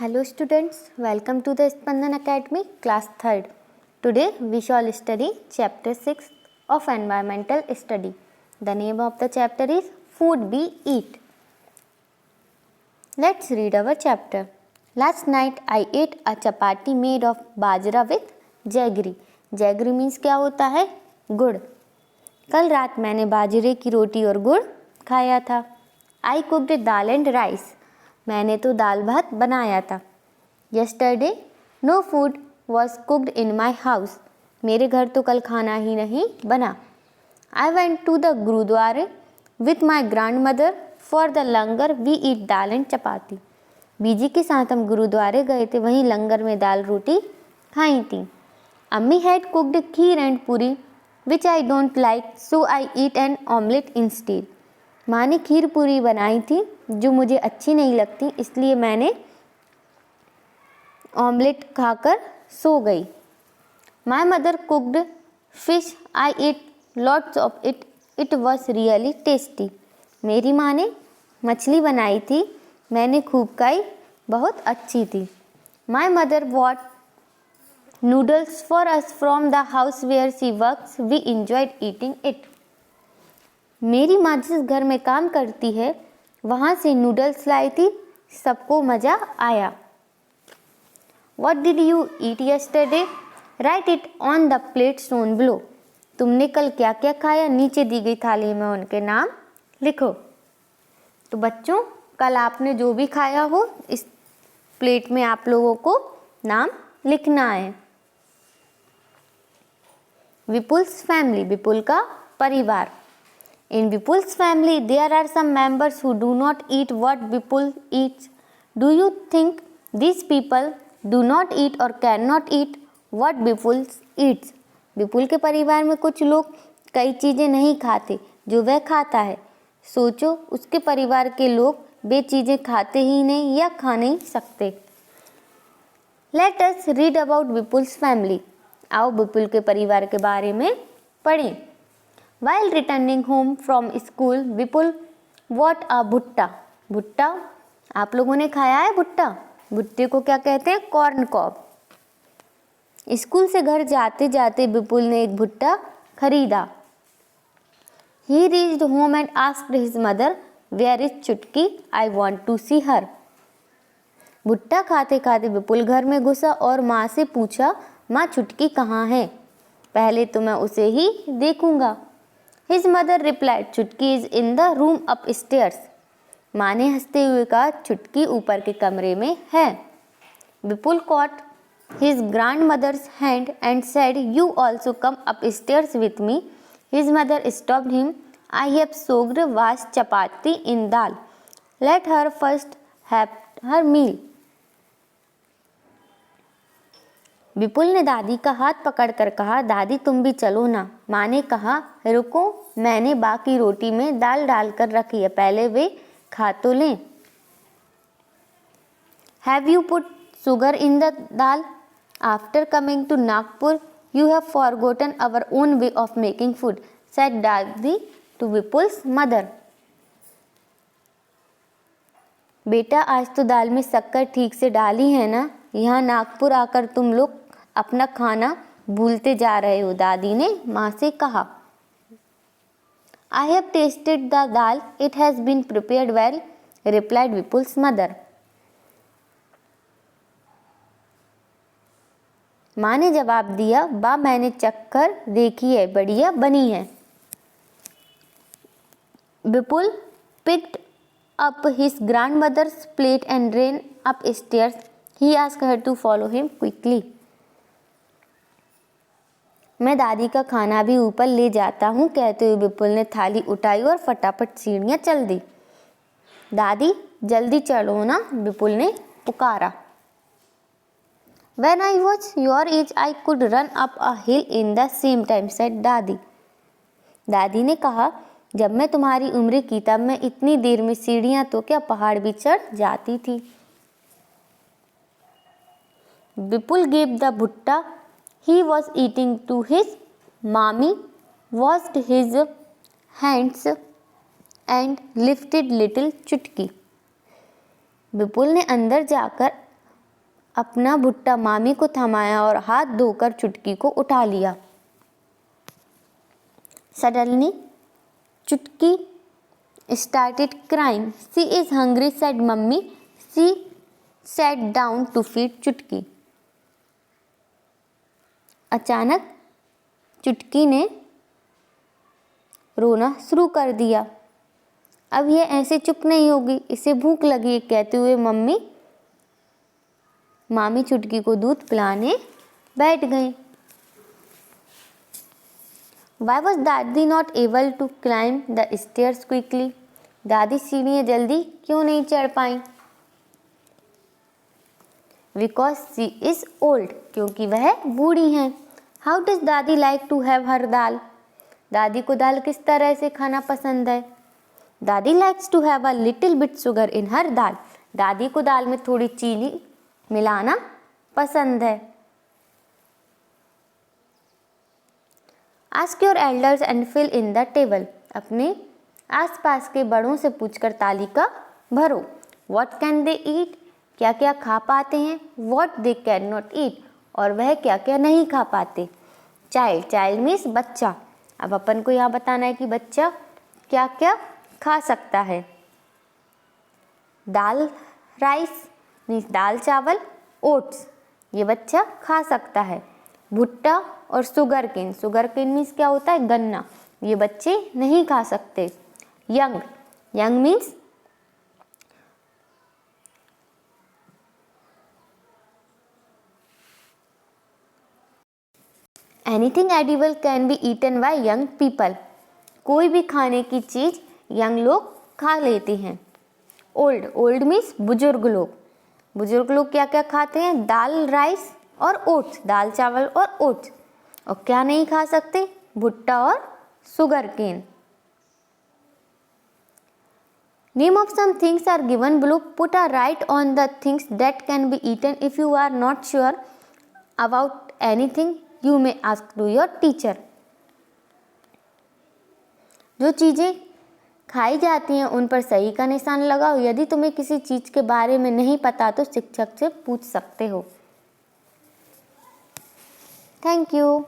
Hello students, welcome to the Spandan Academy class 3rd. Today we shall study chapter 6 of environmental study. The name of the chapter is Food We Eat. Let's read our chapter. Last night I ate a chapati made of bajra with jaggery. Jaggery means क्या होता है? गुड़. कल रात मैंने बाजरे की रोटी और गुड़ खाया था. I cooked dal and rice. मैंने तो दाल भात बनाया था. Yesterday no food was cooked in my house. मेरे घर तो कल खाना ही नहीं बना. I went to the गुरुद्वारे with my grandmother for the langar we eat dal and chapati. बीजी के साथ हम गुरुद्वारे गए थे, वहीं लंगर में दाल रोटी खाई थी. अम्मी had cooked खीर एंड पूरी which I don't like, so I eat an omelette instead. माँ ने खीर पूरी बनाई थी जो मुझे अच्छी नहीं लगती, इसलिए मैंने ऑमलेट खाकर सो गई. My mother cooked fish, I eat lots of it, it was really tasty. मेरी माँ ने मछली बनाई थी, मैंने खूब खाई, बहुत अच्छी थी. My mother what noodles for us from the house where she works, we enjoyed eating it. मेरी माँ जिस घर में काम करती है वहाँ से नूडल्स लाई थी, सबको मज़ा आया. What did you eat yesterday? Write it on the plate shown below. तुमने कल क्या क्या खाया, नीचे दी गई थाली में उनके नाम लिखो. तो बच्चों, कल आपने जो भी खाया हो इस प्लेट में आप लोगों को नाम लिखना है. विपुल्स फैमिली, विपुल का परिवार. In Vipul's family there are some members who do not eat what Vipul eats. Do you think these people do not eat or cannot eat what Vipul eats? विपुल के परिवार में कुछ लोग कई चीज़ें नहीं खाते जो वह खाता है. सोचो उसके परिवार के लोग वे चीज़ें खाते ही नहीं या खा नहीं सकते. Let us read about Vipul's family. आओ विपुल के परिवार के बारे में पढ़ें. While returning home from school, Vipul bought a भुट्टा. भुट्टा आप लोगों ने खाया है? भुट्टा, भुट्टे को क्या कहते हैं? Corn cob. स्कूल से घर जाते जाते विपुल ने एक भुट्टा खरीदा. He reached home and asked his mother, "Where is चुटकी? I want to see her." भुट्टा खाते खाते विपुल घर में घुसा और माँ से पूछा, माँ चुटकी कहाँ है? पहले तो मैं उसे ही देखूंगा. His mother replied, चुटकी is in the room upstairs. माँ ने हंसते हुए कहा, चुटकी ऊपर के कमरे में है. विपुल caught his grandmother's hand and said, you also come upstairs with me. His mother stopped him. I have soaked washed chapati in dal. Let her first have her meal. विपुल ने दादी का हाथ पकड़कर कहा, दादी तुम भी चलो ना. माँ ने कहा, रुको, मैंने बाकी रोटी में दाल डालकर रखी है, पहले वे खा तो लें. Have you put sugar in the dal? After coming to Nagpur, you have forgotten our own way of making food, said दादी to Vipul's mother. बेटा आज तो दाल में शक्कर ठीक से डाली है ना, यहाँ नागपुर आकर तुम लोग अपना खाना भूलते जा रहे हो, दादी ने माँ से कहा. I have tasted the dal, it has been prepared well, replied Vipul's mother. माँ ने जवाब दिया, बा मैंने चखकर देखी है, बढ़िया बनी है. Vipul picked up his grandmother's plate and ran upstairs. He asked her to follow him quickly. मैं दादी का खाना भी ऊपर ले जाता हूँ, कहते हुए विपुल ने थाली उठाई और फटाफट सीढ़ियाँ चल दी. दादी जल्दी चलो ना, विपुल ने पुकारा. When I was your age, I could run up a hill in the same time, said दादी. दादी ने कहा, जब मैं तुम्हारी उम्र की तब मैं इतनी देर में सीढ़ियाँ तो क्या पहाड़ भी चढ़ जाती थी. विपुल gave the भुट्टा he was eating to his mommy, washed his hands and lifted little चुटकी. विपुल ने अंदर जाकर अपना भुट्टा मामी को थमाया और हाथ धोकर चुटकी को उठा लिया। Suddenly, चुटकी started crying. She is hungry, said mummy. She sat down to feed चुटकी. अचानक चुटकी ने रोना शुरू कर दिया। अब यह ऐसे चुप नहीं होगी, इसे भूख लगी, कहते हुए मामी चुटकी को दूध पिलाने बैठ गई। Why was दादी not able to climb the stairs quickly? दादी सीढ़ियाँ जल्दी क्यों नहीं चढ़ पाई? Because she is old, क्योंकि वह बूढ़ी हैं। How does दादी like to have her दाल? दादी को दाल किस तरह से खाना पसंद है? दादी likes to have a little bit sugar in her दाल। दादी को दाल में थोड़ी चीनी मिलाना पसंद है। Ask your elders and fill in the table। अपने आसपास के बड़ों से पूछकर तालिका भरो। What can they eat? क्या क्या खा पाते हैं? What they cannot eat? और वह क्या क्या नहीं खा पाते। Child means बच्चा। अब अपन को यहाँ बताना है कि बच्चा क्या क्या खा सकता है। दाल राइस मीन्स दाल चावल, ओट्स ये बच्चा खा सकता है। भुट्टा और शुगर केन मीन्स क्या होता है? गन्ना, ये बच्चे नहीं खा सकते। Young means anything edible can be eaten by young people. कोई भी खाने की चीज यंग लोग खा लेते हैं। ओल्ड मीन्स बुजुर्ग लोग क्या क्या खाते हैं? दाल राइस और ओट्स, दाल चावल और ओट्स। और क्या नहीं खा सकते? भुट्टा और sugar cane. Name of some things are given below. Put a right on the things that can be eaten. If you are not sure about anything, you may ask to your teacher. जो चीज़ें खाई जाती हैं उन पर सही का निशान लगाओ। यदि तुम्हें किसी चीज़ के बारे में नहीं पता तो शिक्षक से पूछ सकते हो। Thank you.